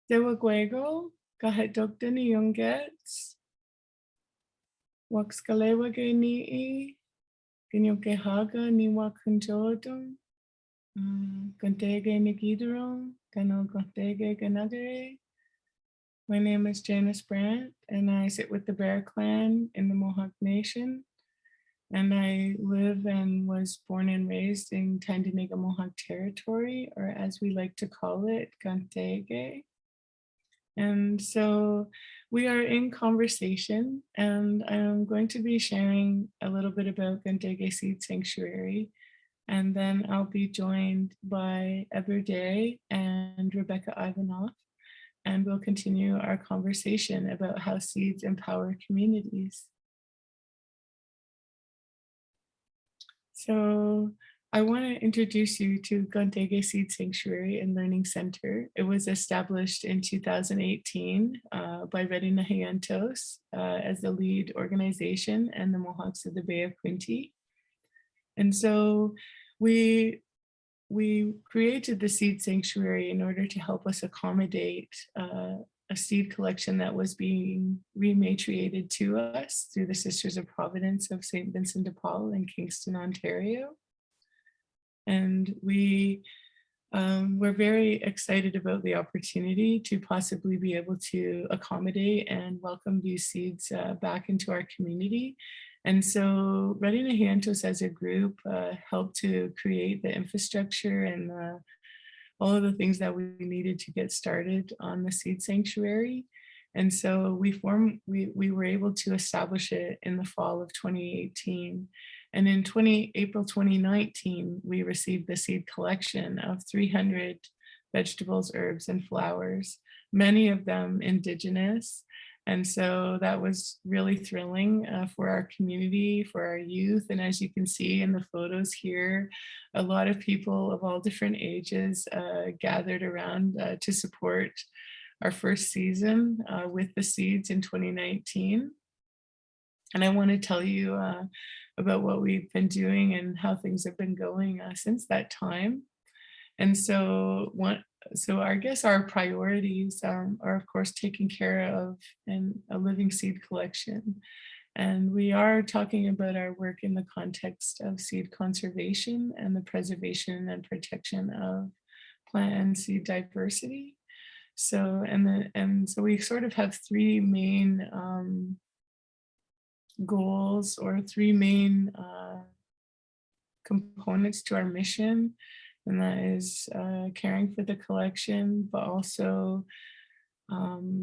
Dewaguego, Kahehtoktha ni Yungets, Waxkalewa ni Kanyenke'haka ni Wakunjodum, Kantege ni Gideron, Kantege Ganagare. My name is Janice Brant, and I sit with the Bear Clan in the Mohawk Nation. And I live and was born and raised in Tyendinaga Mohawk Territory, or as we like to call it, Kenhte. And so we are in conversation, and I'm going to be sharing a little bit about Indigenous Seed Sanctuary. And then I'll be joined by M.Ad.Ed and Rebecca Ivanoff, and we'll continue our conversation about how seeds empower communities. So I want to introduce you to Indigenous Seed Sanctuary and Learning Center. It was established in 2018 by Ratinenhayen thos as the lead organization and the Mohawks of the Bay of Quinte. And so we created the Seed Sanctuary in order to help us accommodate a seed collection that was being rematriated to us through the Sisters of Providence of St. Vincent de Paul in Kingston, Ontario. And we're very excited about the opportunity to possibly be able to accommodate and welcome these seeds back into our community. And so Ratinenhayen thos as a group helped to create the infrastructure and all of the things that we needed to get started on the Seed Sanctuary. And so we were able to establish it in the fall of 2018. And in April 2019, we received the seed collection of 300 vegetables, herbs, and flowers, many of them indigenous. And so that was really thrilling for our community, for our youth. And as you can see in the photos here, a lot of people of all different ages gathered around to support our first season with the seeds in 2019. And I want to tell you about what we've been doing and how things have been going since that time. And so I guess our priorities are of course taking care of a living seed collection. And we are talking about our work in the context of seed conservation and the preservation and protection of plant and seed diversity. So, so we sort of have three main goals, or three main components to our mission. And that is caring for the collection, but also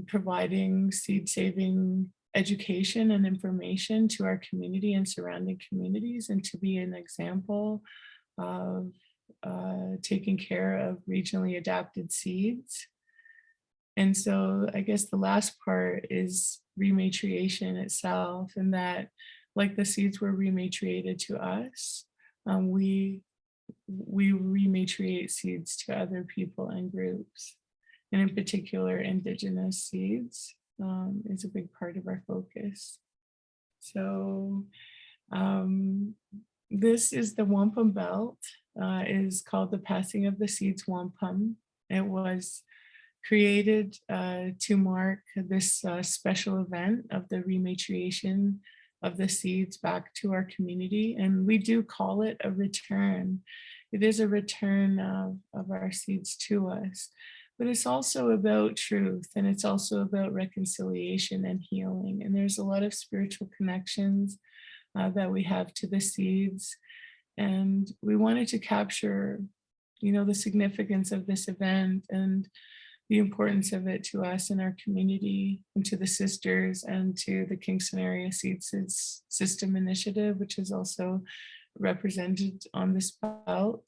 providing seed-saving education and information to our community and surrounding communities, and to be an example of taking care of regionally adapted seeds. And so I guess the last part is rematriation itself, and that like the seeds were rematriated to us, we rematriate seeds to other people and groups. And in particular, Indigenous seeds is a big part of our focus. So this is the wampum belt, is called the Passing of the Seeds Wampum. It was created to mark this special event of the rematriation of the seeds back to our community. And we do call it a return. It is a return of our seeds to us, but it's also about truth, and it's also about reconciliation and healing. And there's a lot of spiritual connections that we have to the seeds. And we wanted to capture, the significance of this event and the importance of it to us and our community, and to the sisters, and to the Kingston Area Seed System Initiative, which is also represented on this belt.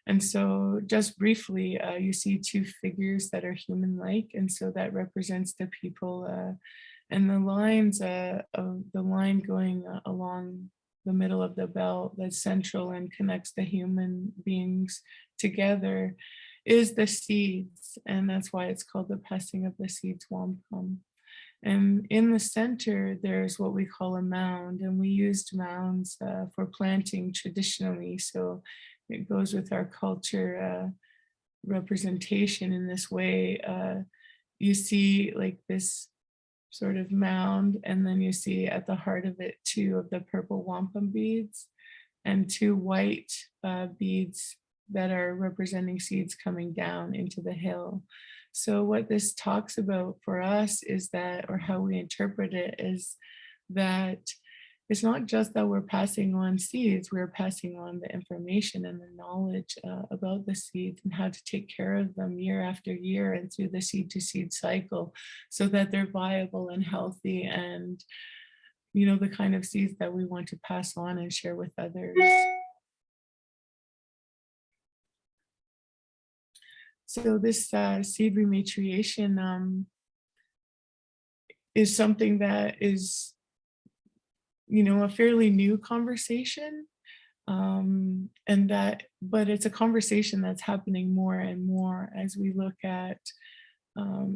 And so just briefly, you see two figures that are human-like, and so that represents the people and the lines of the line going along the middle of the belt that's central and connects the human beings together is the seeds, and that's why it's called the Passing of the Seeds Wampum. And in the center, there's what we call a mound, and we used mounds for planting traditionally, so it goes with our culture representation in this way. you see like this sort of mound, and then you see at the heart of it 2 of the purple wampum beads and 2 white beads that are representing seeds coming down into the hill. So what this talks about for us is that, or how we interpret it, is that it's not just that we're passing on seeds, we're passing on the information and the knowledge about the seeds and how to take care of them year after year and through the seed to seed cycle so that they're viable and healthy and, you know, the kind of seeds that we want to pass on and share with others. So this seed rematriation is something that is, you know, a fairly new conversation, but it's a conversation that's happening more and more as we look at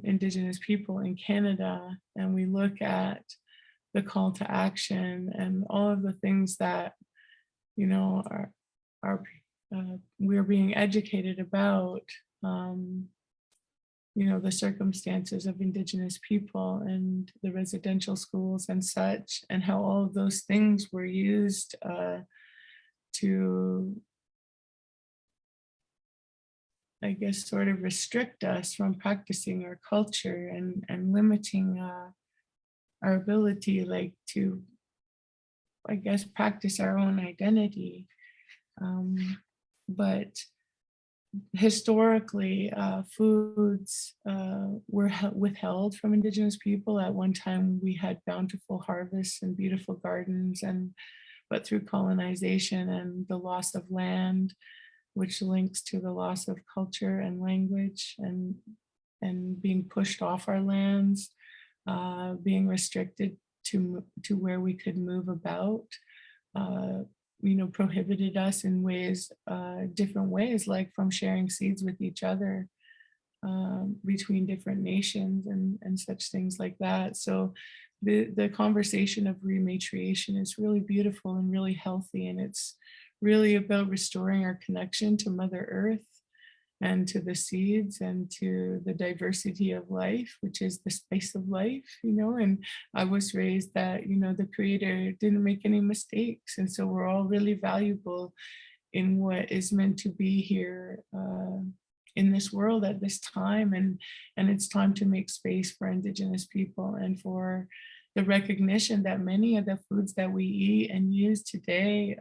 Indigenous people in Canada, and we look at the call to action and all of the things that, you know, we're being educated about, you know, the circumstances of Indigenous people and the residential schools and such, and how all of those things were used to, I guess, sort of restrict us from practicing our culture and limiting our ability, like, to, I guess, practice our own identity. But historically, foods were withheld from Indigenous people. At one time, we had bountiful harvests and beautiful gardens, but through colonization and the loss of land, which links to the loss of culture and language, and being pushed off our lands, being restricted to where we could move about, you know, prohibited us in ways, different ways, like from sharing seeds with each other between different nations and such things like that. So the conversation of rematriation is really beautiful and really healthy, and it's really about restoring our connection to Mother Earth and to the seeds and to the diversity of life, which is the spice of life, you know. And I was raised that, you know, the Creator didn't make any mistakes. And so we're all really valuable in what is meant to be here in this world at this time. And it's time to make space for Indigenous people and for the recognition that many of the foods that we eat and use today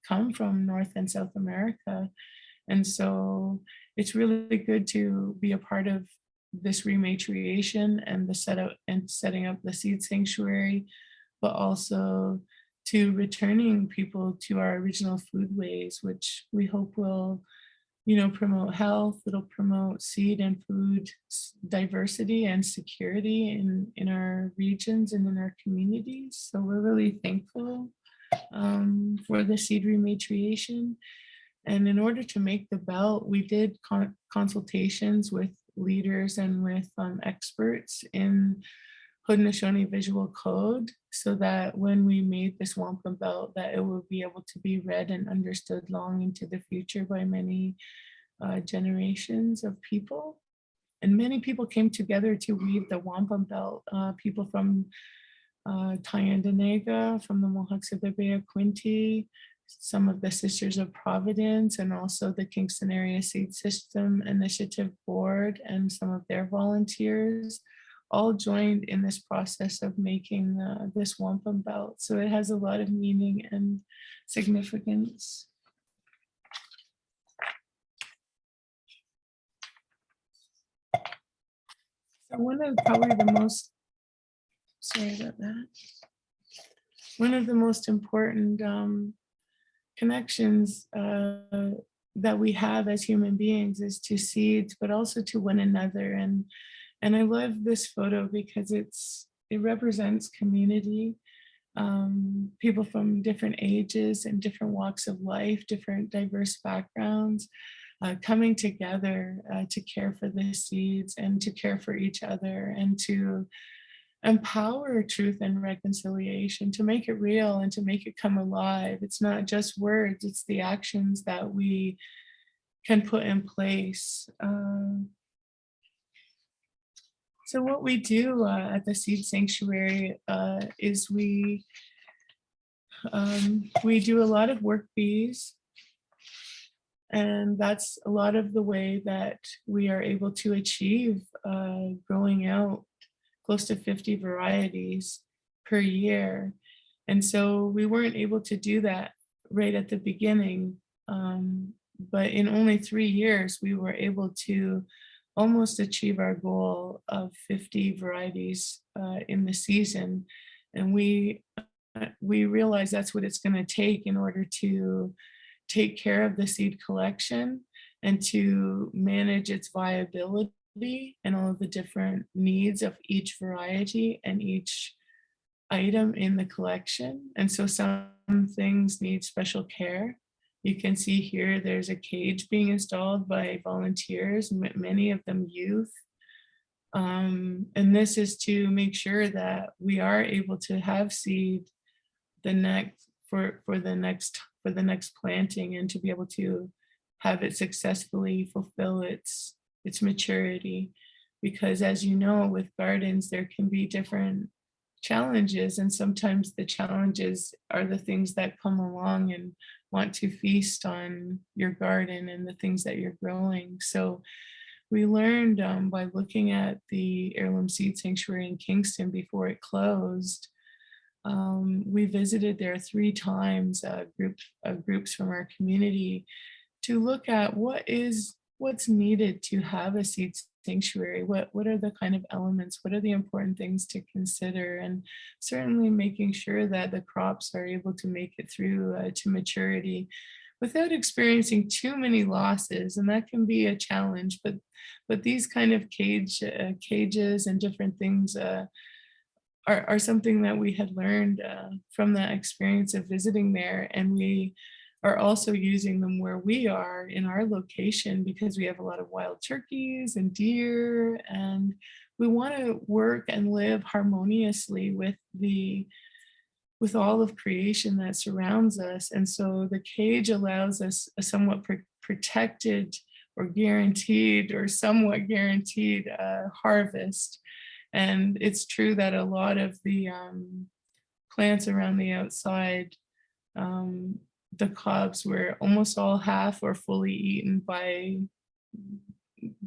come from North and South America. And so it's really good to be a part of this rematriation and setting up the seed sanctuary, but also to returning people to our original foodways, which we hope will, you know, promote health. It'll promote seed and food diversity and security in our regions and in our communities. So we're really thankful for the seed rematriation. And in order to make the belt, we did consultations with leaders and with experts in Haudenosaunee visual code, so that when we made this wampum belt, that it will be able to be read and understood long into the future by many generations of people. And many people came together to weave the wampum belt. People from Tyendinaga, from the Mohawks of the Bay of Quinte, some of the Sisters of Providence, and also the Kingston Area Seed System Initiative Board and some of their volunteers all joined in this process of making this wampum belt. So it has a lot of meaning and significance. So one of probably the most, sorry about that. One of the most important connections that we have as human beings is to seeds, but also to one another. And I love this photo because it represents community, people from different ages and different walks of life, different diverse backgrounds, coming together to care for the seeds and to care for each other and to empower truth and reconciliation, to make it real and to make it come alive. It's not just words, it's the actions that we can put in place. So what we do at the Seed Sanctuary is we do a lot of work bees, and that's a lot of the way that we are able to achieve growing out close to 50 varieties per year. And so we weren't able to do that right at the beginning. But in only 3 years, we were able to almost achieve our goal of 50 varieties in the season. And we realize that's what it's going to take in order to take care of the seed collection and to manage its viability and all of the different needs of each variety and each item in the collection. And so some things need special care. You can see here there's a cage being installed by volunteers, many of them youth. And this is to make sure that we are able to have seed the next for the next planting, and to be able to have it successfully fulfill its maturity. Because as you know, with gardens, there can be different challenges, and sometimes the challenges are the things that come along and want to feast on your garden and the things that you're growing. So we learned by looking at the Heirloom Seed Sanctuary in Kingston before it closed. We visited there 3 times, groups from our community, to look at what's needed to have a seed sanctuary. What are the kind of elements? What are the important things to consider? And certainly making sure that the crops are able to make it through to maturity without experiencing too many losses. And that can be a challenge. But these kind of cages and different things are something that we had learned from that experience of visiting there. And we are also using them where we are in our location, because we have a lot of wild turkeys and deer, and we want to work and live harmoniously with all of creation that surrounds us. And so the cage allows us a somewhat protected or guaranteed or somewhat guaranteed harvest. And it's true that a lot of the plants around the outside, the cobs were almost all half or fully eaten by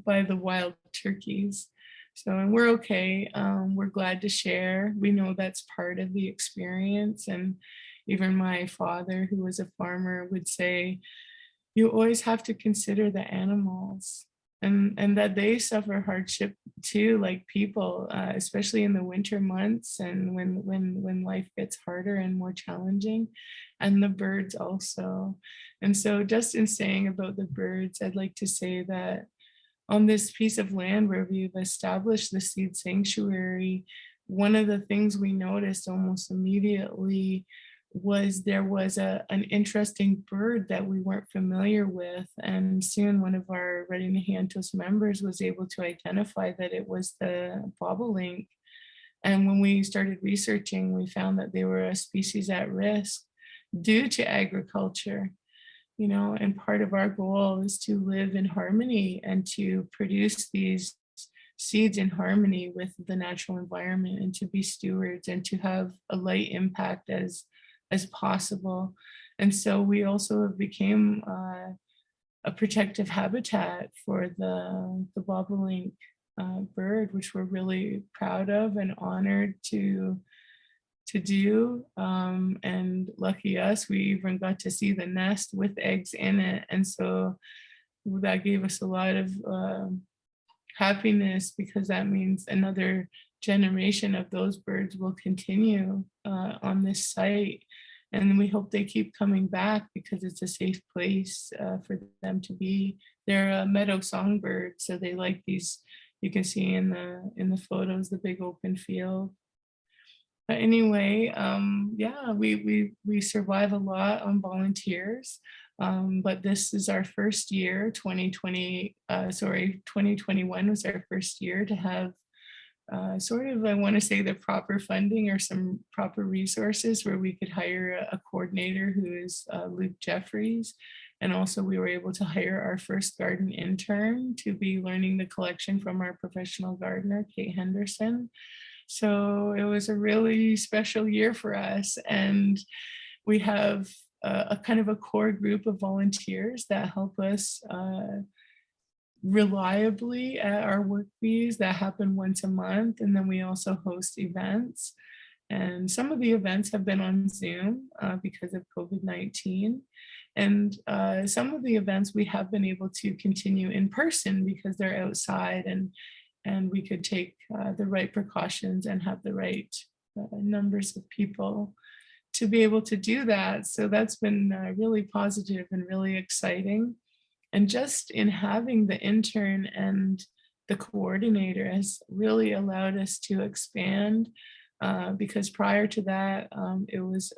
the wild turkeys. So, and we're okay. We're glad to share. We know that's part of the experience. And even my father, who was a farmer, would say, you always have to consider the animals, and that they suffer hardship too, like people, especially in the winter months and when life gets harder and more challenging, and the birds also. And so just in saying about the birds, I'd like to say that on this piece of land where we've established the seed sanctuary, one of the things we noticed almost immediately was there was an interesting bird that we weren't familiar with. And soon one of our Ratinenhayen members was able to identify that it was the bobolink. And when we started researching, we found that they were a species at risk due to agriculture. And part of our goal is to live in harmony and to produce these seeds in harmony with the natural environment, and to be stewards and to have a light impact as possible. And so we also became a protective habitat for the bobolink bird, which we're really proud of and honored to do. And lucky us, we even got to see the nest with eggs in it. And so that gave us a lot of happiness, because that means another generation of those birds will continue on this site. And we hope they keep coming back, because it's a safe place for them to be. They're a meadow songbird, so they like these, you can see in the photos, the big open field. But anyway, yeah, we survive a lot on volunteers. But this is our first year, 2021 was our first year to have sort of, I want to say, the proper funding or some proper resources where we could hire a coordinator who is Luke Jeffries. And also we were able to hire our first garden intern to be learning the collection from our professional gardener, Kate Henderson. So it was a really special year for us. And we have a kind of a core group of volunteers that help us reliably at our work bees that happen once a month. And then we also host events. And some of the events have been on Zoom because of COVID-19. And some of the events we have been able to continue in person because they're outside and we could take the right precautions and have the right numbers of people to be able to do that. So that's been really positive and really exciting. And just in having the intern and the coordinator has really allowed us to expand because prior to that, it was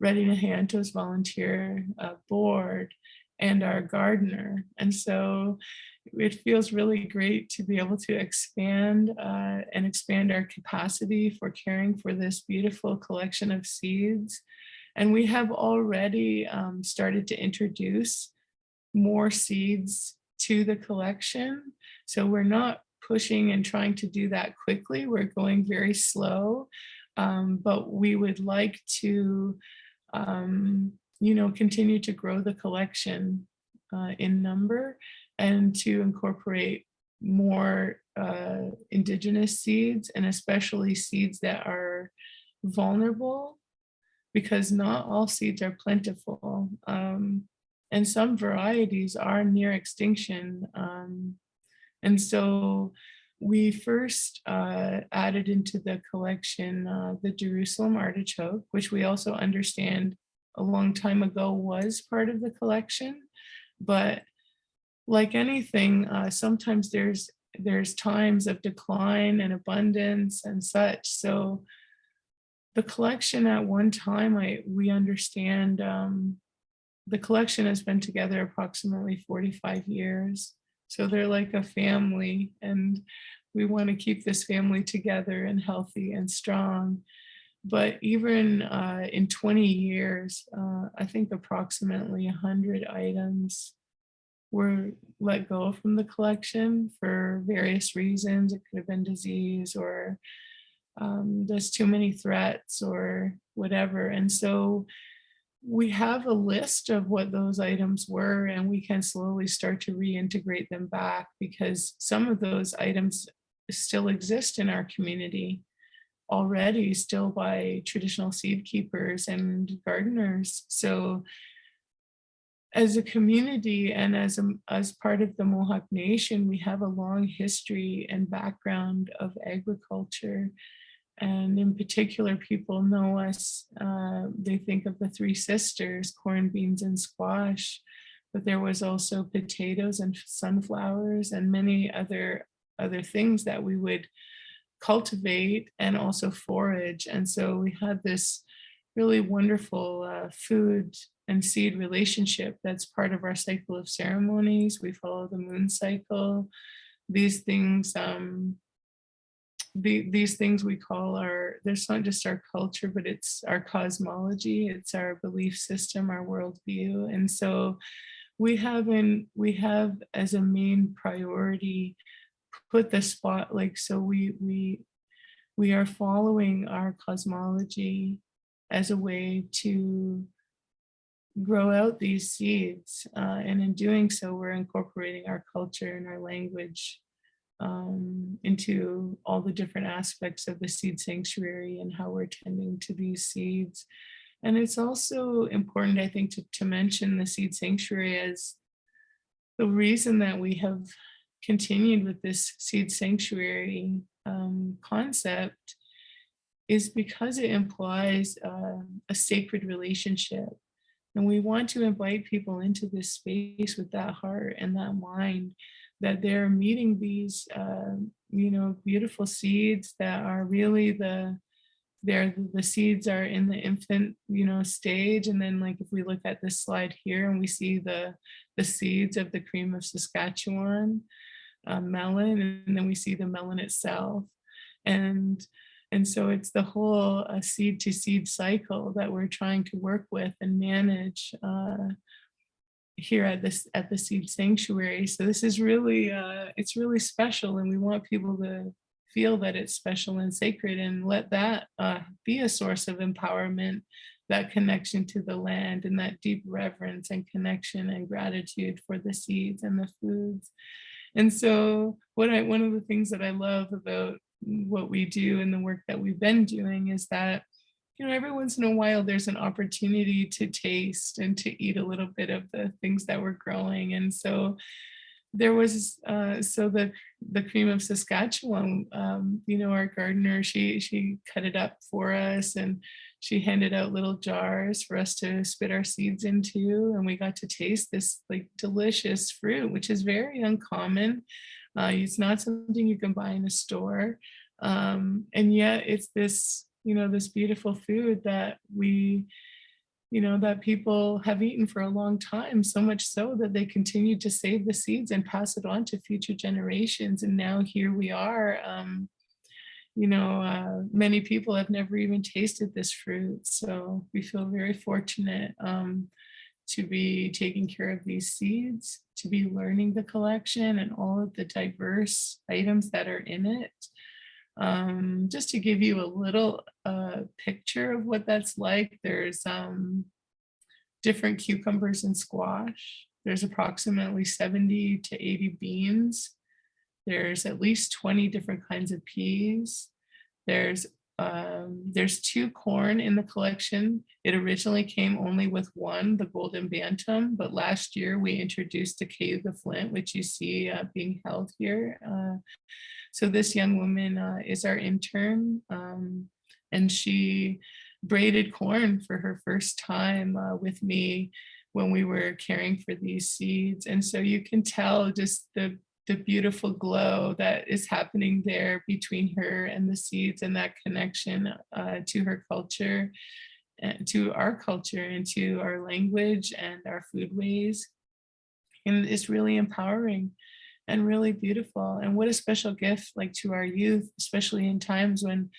Ratinenhayen's volunteer board and our gardener. And so it feels really great to be able to expand and expand our capacity for caring for this beautiful collection of seeds. And we have already started to introduce more seeds to the collection. So we're not pushing and trying to do that quickly. We're going very slow, but we would like to, continue to grow the collection in number and to incorporate more Indigenous seeds, and especially seeds that are vulnerable, because not all seeds are plentiful. And some varieties are near extinction. And so we first added into the collection the Jerusalem artichoke, which we also understand a long time ago was part of the collection. But like anything, sometimes there's times of decline and abundance and such. So the collection at one time, we understand the collection has been together approximately 45 years. So they're like a family, and we want to keep this family together and healthy and strong. But even in 20 years, I think approximately 100 items were let go from the collection for various reasons. It could have been disease or there's too many threats or whatever. And so we have a list of what those items were, and we can slowly start to reintegrate them back because some of those items still exist in our community already, still by traditional seed keepers and gardeners. So as a community and as part of the Mohawk Nation, we have a long history and background of agriculture. And in particular, people know us, they think of the three sisters, corn, beans, and squash, but there was also potatoes and sunflowers and many other things that we would cultivate and also forage. And so we had this really wonderful food and seed relationship that's part of our cycle of ceremonies. We follow the moon cycle. These things, these things we call there's not just our culture, but it's our cosmology, it's our belief system, our worldview. And so we have as a main priority put the spot, like, so we are following our cosmology as a way to grow out these seeds. And in doing so, we're incorporating our culture and our language into all the different aspects of the seed sanctuary and how we're tending to these seeds. And it's also important, I think, to mention the seed sanctuary as the reason that we have continued with this seed sanctuary concept is because it implies a sacred relationship. And we want to invite people into this space with that heart and that mind, that they're meeting these, beautiful seeds that are really the seeds are in the infant, stage. And then, like, if we look at this slide here and we see the seeds of the cream of Saskatchewan melon, and then we see the melon itself. And so it's the whole seed to seed cycle that we're trying to work with and manage here at the Seed Sanctuary. So this is really, it's really special, and we want people to feel that it's special and sacred, and let that be a source of empowerment, that connection to the land, and that deep reverence and connection and gratitude for the seeds and the foods. And so one of the things that I love about what we do and the work that we've been doing is that, every once in a while there's an opportunity to taste and to eat a little bit of the things that we're growing. And so there was so the cream of Saskatchewan, our gardener, she cut it up for us, and she handed out little jars for us to spit our seeds into, and we got to taste this like delicious fruit, which is very uncommon. It's not something you can buy in a store, and yet it's this this beautiful food that that people have eaten for a long time, so much so that they continue to save the seeds and pass it on to future generations. And now here we are, many people have never even tasted this fruit. So we feel very fortunate to be taking care of these seeds, to be learning the collection and all of the diverse items that are in it. Just to give you a little picture of what that's like, there's different cucumbers and squash. There's approximately 70 to 80 beans. There's at least 20 different kinds of peas. There's 2 corn in the collection. It originally came only with one, the golden bantam, but last year we introduced the the flint, which you see being held here. So this young woman is our intern, and she braided corn for her first time with me when we were caring for these seeds. And so you can tell just the beautiful glow that is happening there between her and the seeds, and that connection to her culture, to our culture, and to our language and our food ways. And it's really empowering and really beautiful. And what a special gift, like, to our youth, especially in times when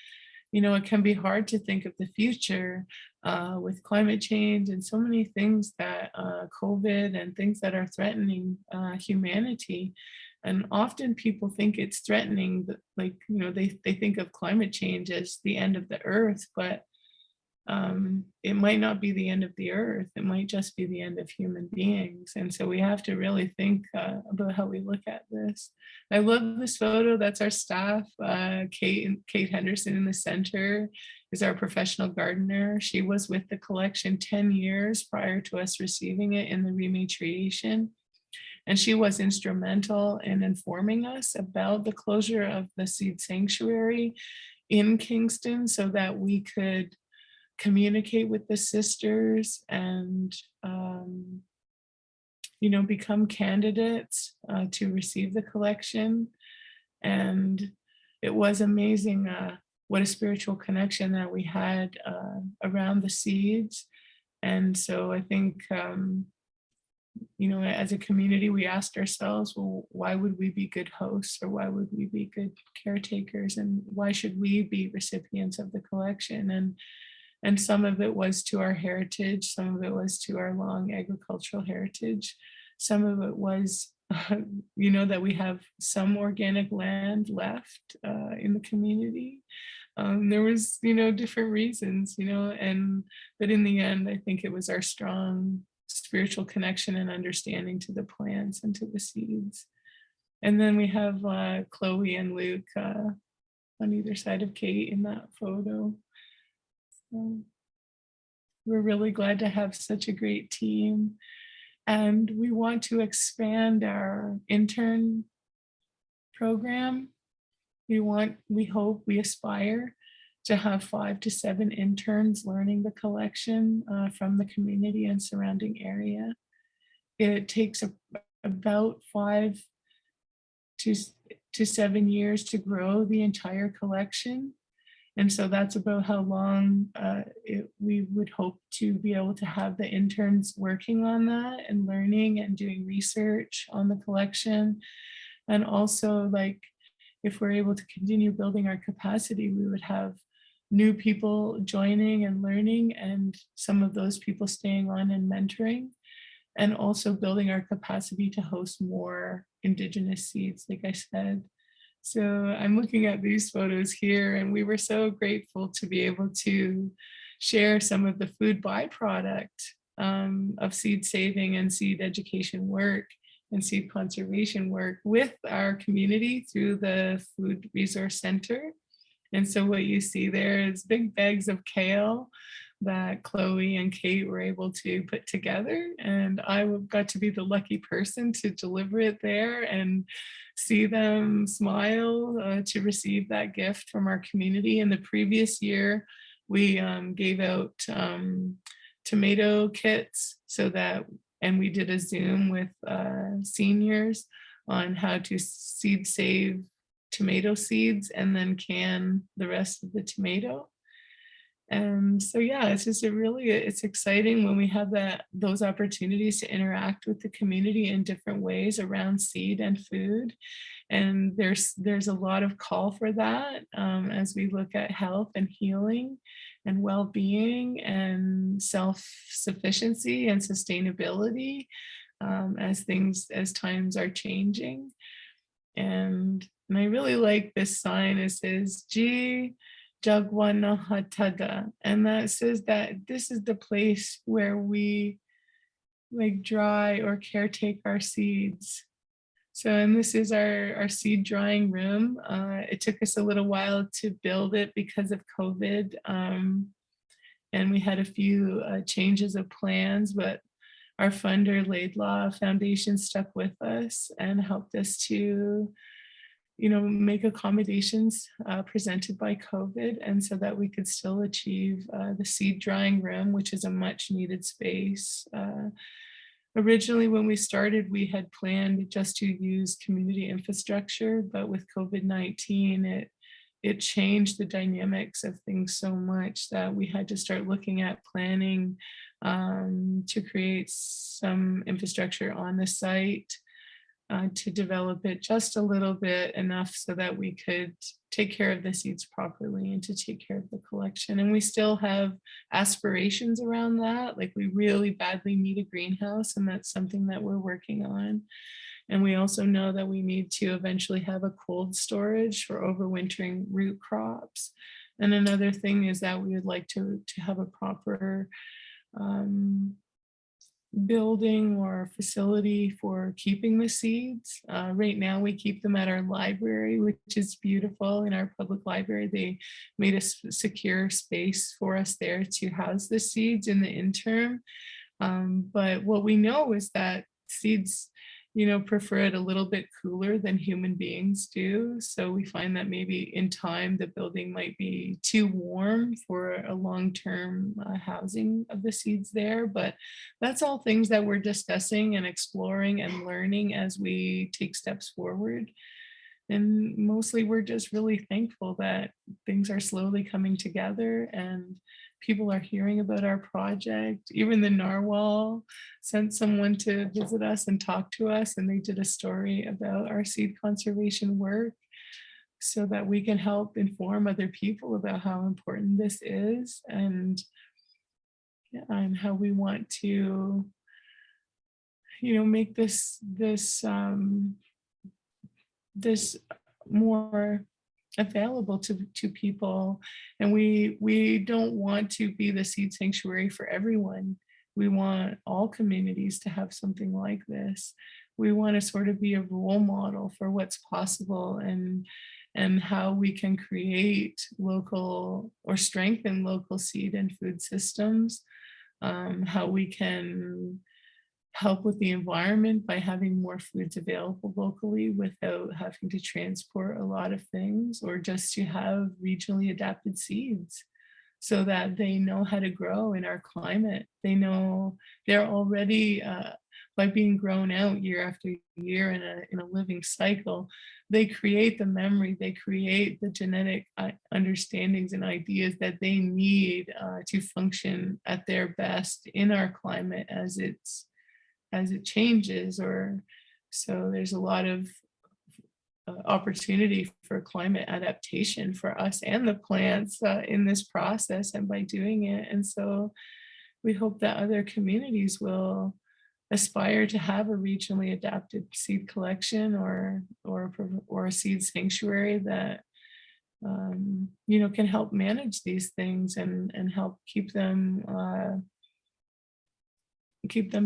it can be hard to think of the future with climate change and so many things that COVID and things that are threatening humanity. And often people think it's threatening, like, they think of climate change as the end of the earth, but it might not be the end of the earth. It might just be the end of human beings. And so we have to really think about how we look at this. I love this photo. That's our staff. Kate Henderson in the center is our professional gardener. She was with the collection 10 years prior to us receiving it in the Remediation. And she was instrumental in informing us about the closure of the Seed Sanctuary in Kingston so that we could communicate with the sisters and become candidates to receive the collection. And it was amazing what a spiritual connection that we had around the seeds. And so I think as a community, we asked ourselves, well, why would we be good hosts, or why would we be good caretakers, and why should we be recipients of the collection? And some of it was to our heritage, some of it was to our long agricultural heritage, some of it was, that we have some organic land left in the community. There was, different reasons, but in the end, I think it was our strong spiritual connection and understanding to the plants and to the seeds. And then we have Chloe and Luke on either side of Kate in that photo. We're really glad to have such a great team, and we want to expand our intern program. We hope, we aspire to have 5 to 7 interns learning the collection from the community and surrounding area. It takes about 5 to 7 years to grow the entire collection. And so that's about how long we would hope to be able to have the interns working on that and learning and doing research on the collection. And also, like, if we're able to continue building our capacity, we would have new people joining and learning, and some of those people staying on and mentoring. and also building our capacity to host more Indigenous seeds, like I said. So I'm looking at these photos here, and we were so grateful to be able to share some of the food byproduct of seed saving and seed education work and seed conservation work with our community through the Food Resource Center. And so what you see there is big bags of kale that Chloe and Kate were able to put together. And I got to be the lucky person to deliver it there and see them smile to receive that gift from our community. In the previous year, we gave out tomato kits and we did a Zoom with seniors on how to seed save tomato seeds and then can the rest of the tomato. And so, yeah, it's just it's exciting when we have those opportunities to interact with the community in different ways around seed and food. And there's a lot of call for that as we look at health and healing and well-being and self-sufficiency and sustainability as times are changing. And I really like this sign. It says, G Jagwanahatada. And that says that this is the place where we like dry or caretake our seeds. So, and this is our seed drying room. It took us a little while to build it because of COVID. And we had a few changes of plans, but our funder, Laidlaw Foundation, stuck with us and helped us to make accommodations presented by COVID, and so that we could still achieve the seed drying room, which is a much needed space. Originally, when we started, we had planned just to use community infrastructure, but with COVID-19, it changed the dynamics of things so much that we had to start looking at planning to create some infrastructure on the site. To develop it just a little bit enough so that we could take care of the seeds properly and to take care of the collection. And we still have aspirations around that. Like we really badly need a greenhouse, and that's something that we're working on. And we also know that we need to eventually have a cold storage for overwintering root crops. And another thing is that we would like to have a proper building or facility for keeping the seeds. Right now we keep them at our library, which is beautiful. In our public library, they made a secure space for us there to house the seeds in the interim. But what we know is that seeds prefer it a little bit cooler than human beings do. So we find that maybe in time, the building might be too warm for a long-term housing of the seeds there. But that's all things that we're discussing and exploring and learning as we take steps forward. And mostly we're just really thankful that things are slowly coming together and people are hearing about our project. Even the Narwhal sent someone to visit us and talk to us, and they did a story about our seed conservation work so that we can help inform other people about how important this is and how we want to, make this more available to people. And we don't want to be the seed sanctuary for everyone. We want all communities to have something like this. We want to sort of be a role model for what's possible and how we can create local or strengthen local seed and food systems, how we can help with the environment by having more foods available locally without having to transport a lot of things, or just to have regionally adapted seeds so that they know how to grow in our climate. They know they're already, by being grown out year after year in a living cycle, they create the memory, they create the genetic understandings and ideas that they need to function at their best in our climate as it changes. Or so there's a lot of opportunity for climate adaptation for us and the plants in this process and by doing it. And so we hope that other communities will aspire to have a regionally adapted seed collection or a seed sanctuary that can help manage these things and help keep them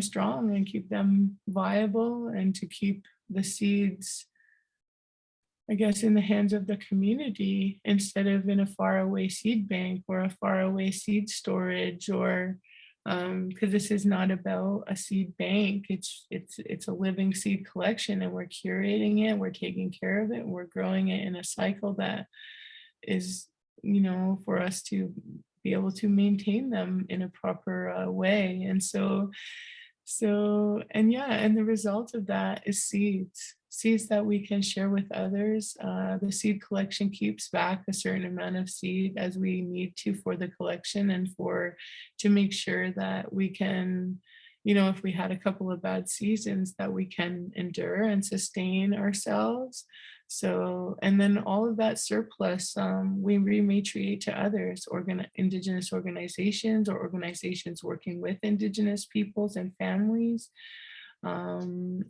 strong and keep them viable, and to keep the seeds, I guess, in the hands of the community instead of in a faraway seed bank or a faraway seed storage, or because this is not about a seed bank. It's a living seed collection, and we're curating it, we're taking care of it, and we're growing it in a cycle that is, for us to be able to maintain them in a proper way. And and the result of that is seeds that we can share with others. The seed collection keeps back a certain amount of seed as we need to for the collection, and to make sure that we can, if we had a couple of bad seasons, that we can endure and sustain ourselves. So, and then all of that surplus, we rematriate to others, Indigenous organizations, or organizations working with Indigenous peoples and families. In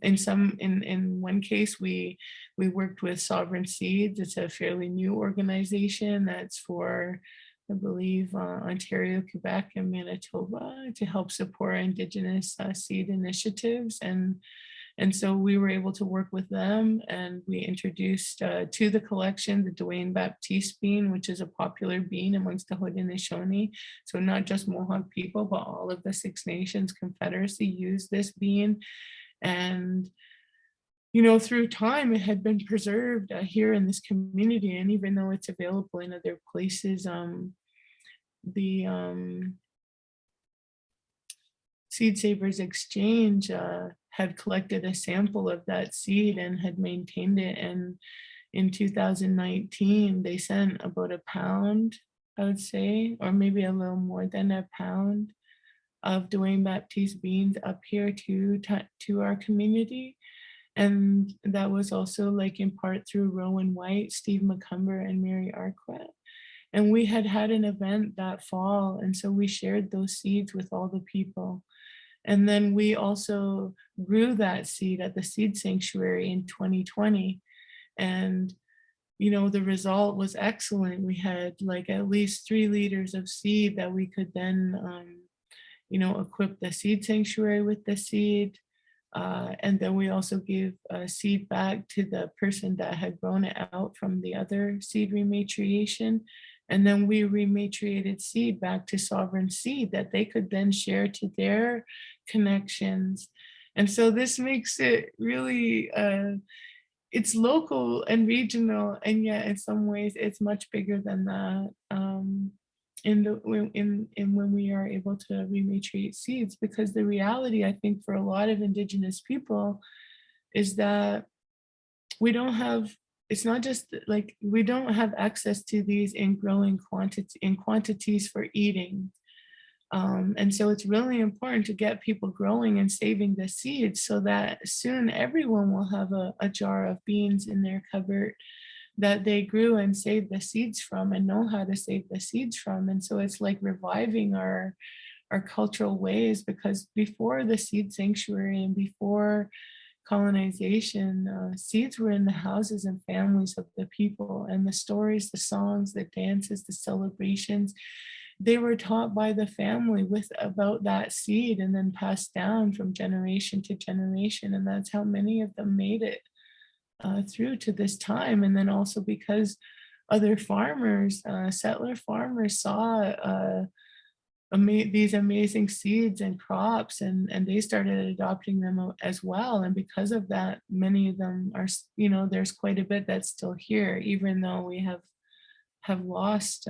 one case, we worked with Sovereign Seeds. It's a fairly new organization that's for, I believe, Ontario, Quebec, and Manitoba, to help support Indigenous seed initiatives. And so we were able to work with them, and we introduced to the collection the Dwayne Baptiste bean, which is a popular bean amongst the Haudenosaunee. So not just Mohawk people, but all of the Six Nations Confederacy use this bean. And through time, it had been preserved here in this community. And even though it's available in other places, the Seed Savers Exchange had collected a sample of that seed and had maintained it. And in 2019, they sent about a pound, I would say, or maybe a little more than a pound of Dwayne Baptiste beans up here to our community. And that was also in part through Rowan White, Steve McCumber, and Mary Arquette. And we had an event that fall, and so we shared those seeds with all the people. And then we also grew that seed at the Seed Sanctuary in 2020. And, the result was excellent. We had at least 3 liters of seed that we could then, equip the Seed Sanctuary with the seed. And then we also gave seed back to the person that had grown it out from the other seed rematriation. And then we rematriated seed back to Sovereign Seed that they could then share to their connections. And so this makes it really, it's local and regional, and yet in some ways it's much bigger than that. When we are able to rematriate seeds, because the reality, I think, for a lot of Indigenous people is that we don't have, it's not just we don't have access to these in quantities for eating. And so it's really important to get people growing and saving the seeds so that soon everyone will have a jar of beans in their cupboard that they grew and saved the seeds from and know how to save the seeds from. And so it's reviving our cultural ways, because before the Seed Sanctuary and before colonization, seeds were in the houses and families of the people, and the stories, the songs, the dances, the celebrations, they were taught by the family about that seed and then passed down from generation to generation. And that's how many of them made it through to this time. And then also because other farmers, settler farmers, saw these amazing seeds and crops, and they started adopting them as well. And because of that, many of them are, there's quite a bit that's still here, even though we have lost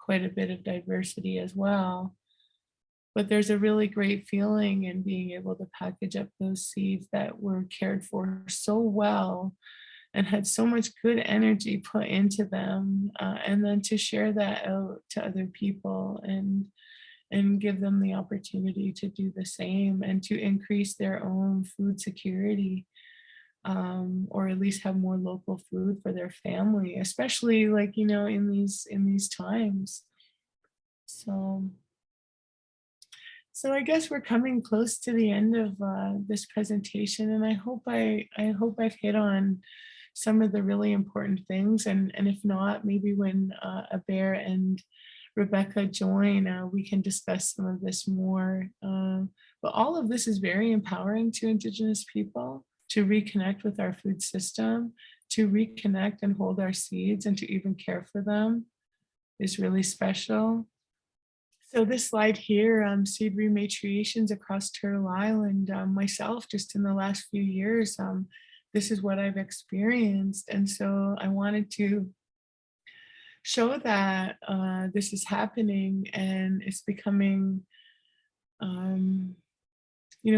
quite a bit of diversity as well. But there's a really great feeling in being able to package up those seeds that were cared for so well and had so much good energy put into them, and then to share that out to other people and give them the opportunity to do the same and to increase their own food security, or at least have more local food for their family, especially in these times. So So I guess we're coming close to the end of this presentation, and I hope I've hit on some of the really important things. And if not, maybe when Aber and Rebecca join, we can discuss some of this more. But all of this is very empowering to Indigenous people to reconnect with our food system, to reconnect and hold our seeds, and to even care for them is really special. So this slide here, seed rematriations across Turtle Island, myself, just in the last few years, this is what I've experienced. And so I wanted to show that this is happening and it's becoming,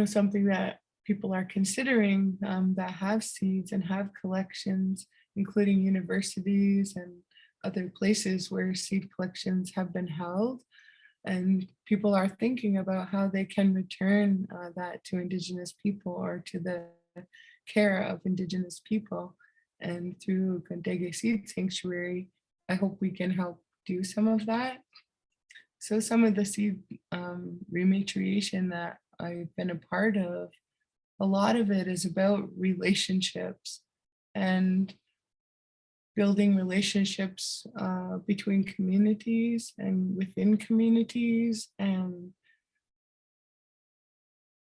something that people are considering, that have seeds and have collections, including universities and other places where seed collections have been held. And people are thinking about how they can return that to Indigenous people or to the care of Indigenous people. And through Kanyenke'haka Seed Sanctuary, I hope we can help do some of that. So some of the seed rematriation that I've been a part of, a lot of it is about relationships and building relationships between communities and within communities, and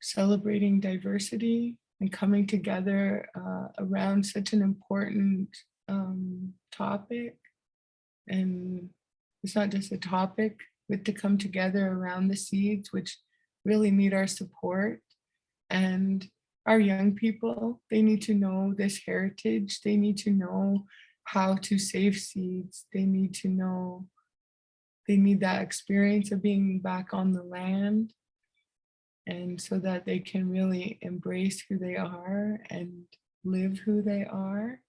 celebrating diversity and coming together around such an important topic. And it's not just a topic, but to come together around the seeds, which really need our support. And our young people, they need to know this heritage. They need to know how to save seeds. They need to know, they need that experience of being back on the land, and so that they can really embrace who they are and live who they are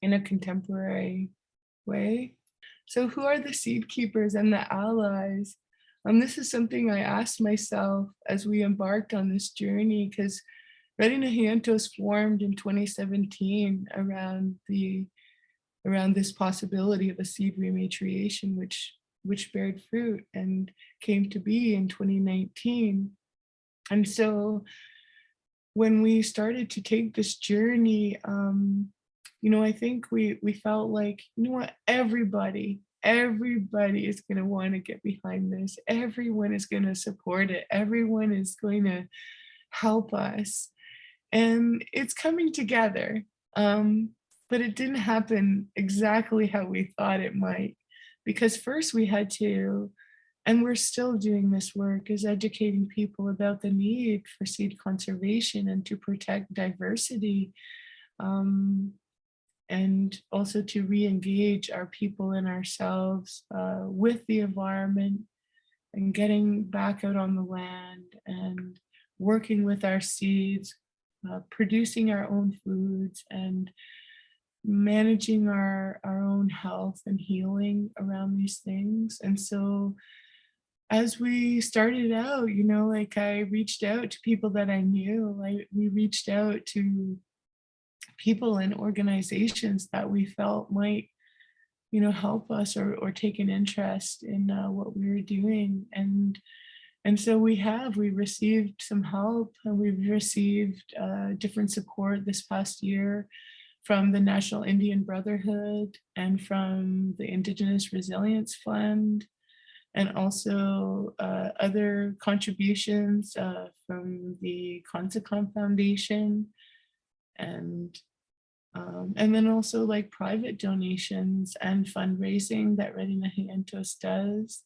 in a contemporary way. So who are the seed keepers and the allies? This is something I asked myself as we embarked on this journey, because Ratinenhayen was formed in 2017 around this possibility of a seed rematriation, which bared fruit and came to be in 2019. And so when we started to take this journey, I think we felt like, what, everybody is going to want to get behind this. Everyone is going to support it. Everyone is going to help us. And it's coming together. But it didn't happen exactly how we thought it might, because first we had to, and we're still doing this work, is educating people about the need for seed conservation and to protect diversity, and also to re-engage our people and ourselves with the environment, and getting back out on the land and working with our seeds, producing our own foods, and managing our own health and healing around these things. And so as we started out, I reached out to people that I knew. We reached out to people and organizations that we felt might, help us or take an interest in what we were doing. And so we received some help, and we've received different support this past year from the National Indian Brotherhood and from the Indigenous Resilience Fund, and also other contributions from the Consecom Foundation, and then also like private donations and fundraising that Ratinenhayen does.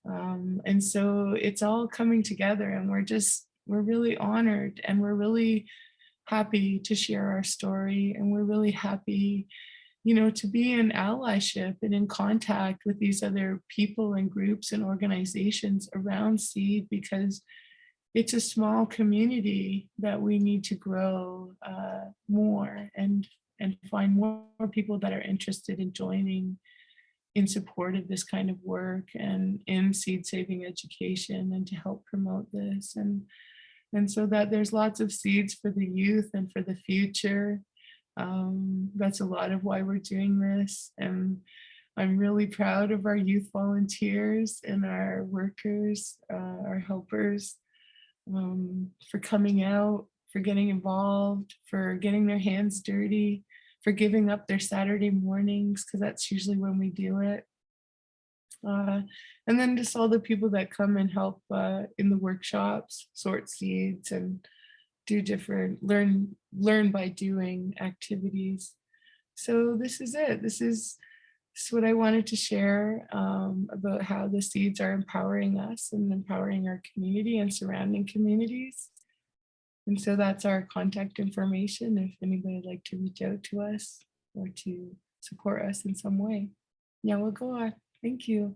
And so it's all coming together, and we're really honored, and we're really happy to share our story, and we're really happy, to be in allyship and in contact with these other people and groups and organizations around seed, because it's a small community that we need to grow more and find more people that are interested in joining in support of this kind of work and in seed saving education, and to help promote this. And so that there's lots of seeds for the youth and for the future. That's a lot of why we're doing this. And I'm really proud of our youth volunteers and our workers, our helpers, for coming out, for getting involved, for getting their hands dirty, for giving up their Saturday mornings, because that's usually when we do it. Uh, and then just all the people that come and help in the workshops, sort seeds and do different learn by doing activities. So this is it. This is what I wanted to share about how the seeds are empowering us and empowering our community and surrounding communities. And so that's our contact information if anybody would like to reach out to us or to support us in some way. Yeah, we'll go on. Thank you.